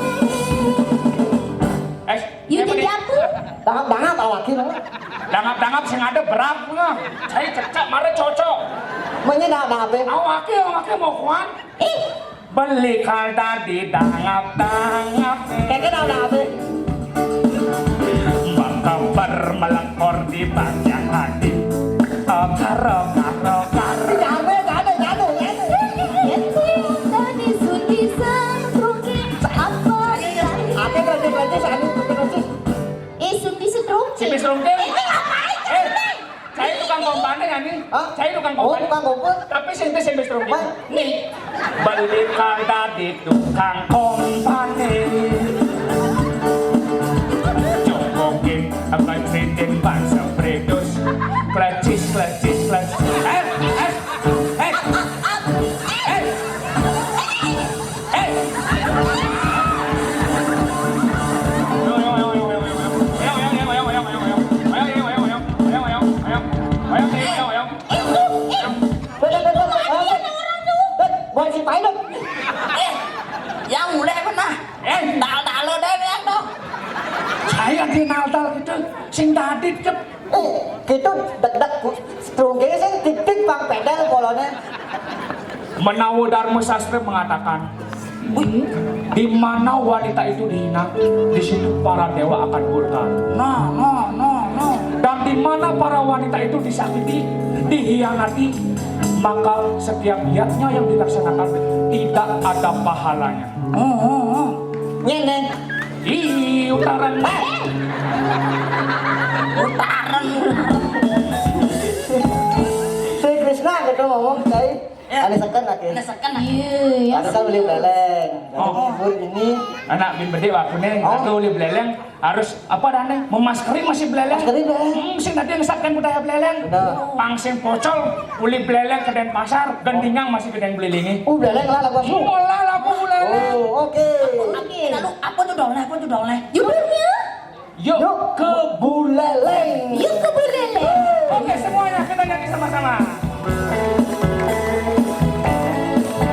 You jadi apa? Dangap awak ini. Dangap-dangap sing ada berat nga. Saya cecak mare cocok. Menyedak dangap. Awake mau kuat. Beli kal tadi dangap-dangap. Kayak dangap. Bakabar melakor di banyak hati. Karo. Jatuh. Ya, tiap tadi sudi setrungke apa tadi? Apa berarti sanu berarti. Sudi setrungke. Si Pisrungke. Saya tukang kompane ya nih. Hah? Saya tukang Oh, kompane. tukang kompor. Tapi sini Pisrungke. Apa? Nih. Beli kal tadi tukang kompane. Jokokin apa kritin bangsa predus. Klecis. Buat si Pai dong. Yang mulai pernah. Dal lo deh yang dong. Saya di Natal gitu, sing tadi cep. Gitu deg-deg strunggenya sih titik bang pedal kolonnya. Menawu Dharma Sastra mengatakan Di mana wanita itu dihina, di situ para dewa akan murka. Dan di mana para wanita itu disakiti, dihianati, maka setiap niatnya yang dilaksanakan tidak ada pahalanya. Nyeneng. Ih, utaran. Sri Krishna gitu ngomong cai. Ya. Ada sekan lagi. Ada sekan lah. Iya, Ada kan beli beleng. Oh. Libur ini. Anak bin bede waktu nih, Oh. atau uli beleleng harus apa dah nih? Memaskeri masih beleleng. Maskeri beleleng. Sing nanti ngesatkan budaya beleleng. Benar. Pangsing pocol, uli beleleng ke Denpasar, gendingang masih ke Denpelilingi. Beleng lah lagu aku. Mulai laku beleleng. Oh, oke. Oke, lalu apa tuh dong? Apa tuh dong? Judulnya Yuk ke Buleleng. Yuk ke Buleleng. Oke semuanya kita nyanyi sama-sama.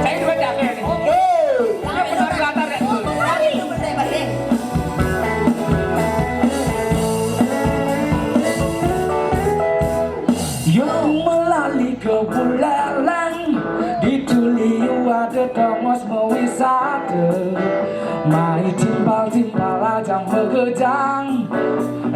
Saya juga jaga nih. Oke. Dia penari latar ya. Lari lu berdeh. Yuk melalui ke Buleleng, di Tuliu ada Thomas mewisata. Mai timbal-timbal ajang berkejang,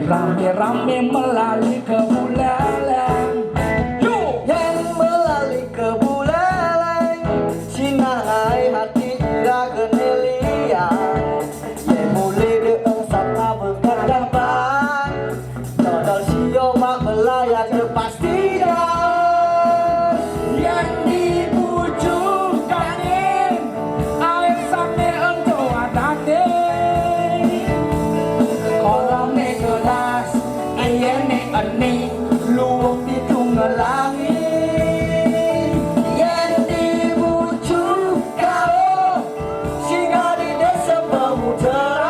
rame-rame melalui ke Buleleng. Yuk! Yang melalui ke Buleleng, sinahai hati ira kenelian. Yang mulai deeng sama berkadang bang, todol sio mak melayang kepastian. Yang dibujukanin air sampai engkau adane. Kolam ne gelas, air ne eni, luwuk di tunggal langit. Yang dibujuk kau, singa di desa pemuteran.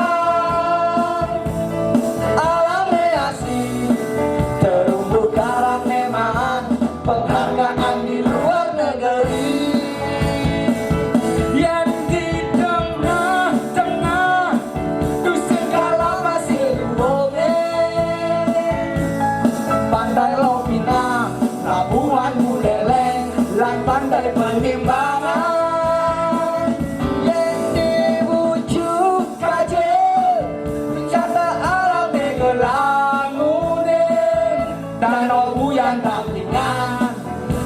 Alamnya asli, terumbu karang memang penghargaan di luar negeri. Yang di tengah-tengah dusun Kalau masih dongeng, Pantai Lopina, Labuan Buleleng, lan Pantai Penimbangan. Yang dibujuk kaje, wisata alam Negelangunin, danau buyan Tamlingan,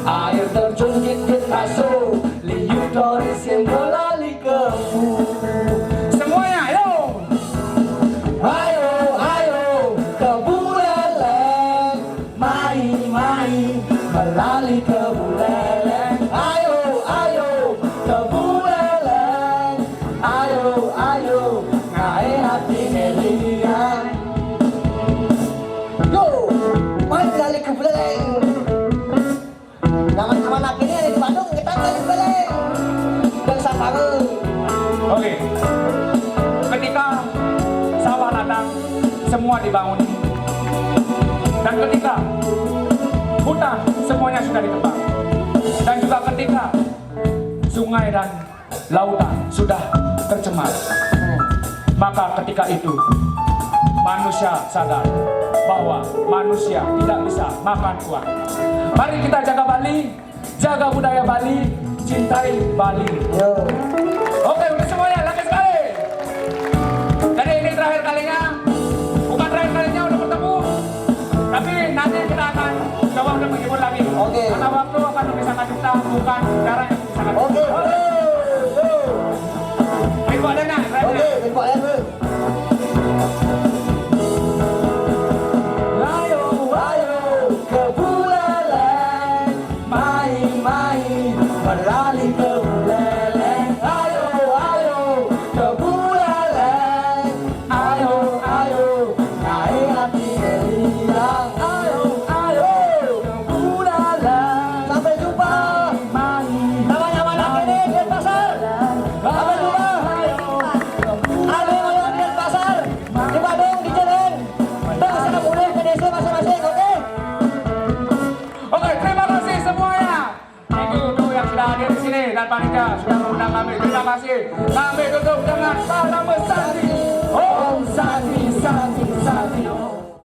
air terjun Gigit Kaso, liu Doris yang melalui Kembu. semuanya, ayo! Ayo, ayo ke Buleleng, mai melalui ke Buleleng. Ayo, ayo ke Buleleng, ayo ngai hati nelian. Yo, mai melalui ke Buleleng. Zaman-zaman akhirnya di Bandung kita ke Buleleng. Dan Saparang. Oke. Ketika sawah ladang semua dibangun. Dan ketika hutan semuanya sudah ditebang. Dan juga ketika sungai dan lautan sudah tercemar. Maka ketika itu manusia sadar bahwa manusia tidak bisa makan uang. Mari kita jaga Bali, jaga budaya Bali, cintai Bali. Yo. Oke, udah semuanya, lagi sekali. Jadi ini terakhir kalinya, bukan terakhir kalinya udah bertemu, tapi nanti kita akan coba udah menghibur lagi. Oke. Karena waktu akan memisahkan kita, bukan cara yang memisahkan kita. Oke. Ibu ada nggak? Oke, Pak Lewe. Ayo ke Buleleng, mai melalui ke Buleleng. Ayo ke Buleleng, ayo naik hati hilang. Ayo ke Buleleng. Sampai jumpa. Nama-nama lagi nih di pasar. Sampai jumpa. Ayo di pasar. Di Bandung, di Cirebon. Dan sana boleh ke desa masing-masing, oke? Oke, terima kasih semuanya. Thank you untuk yang sudah hadir di sini dan panitia sudah mengundang kami. Terima kasih. Kami tutup dengan salam bersandi. Om Santi Santi Santi.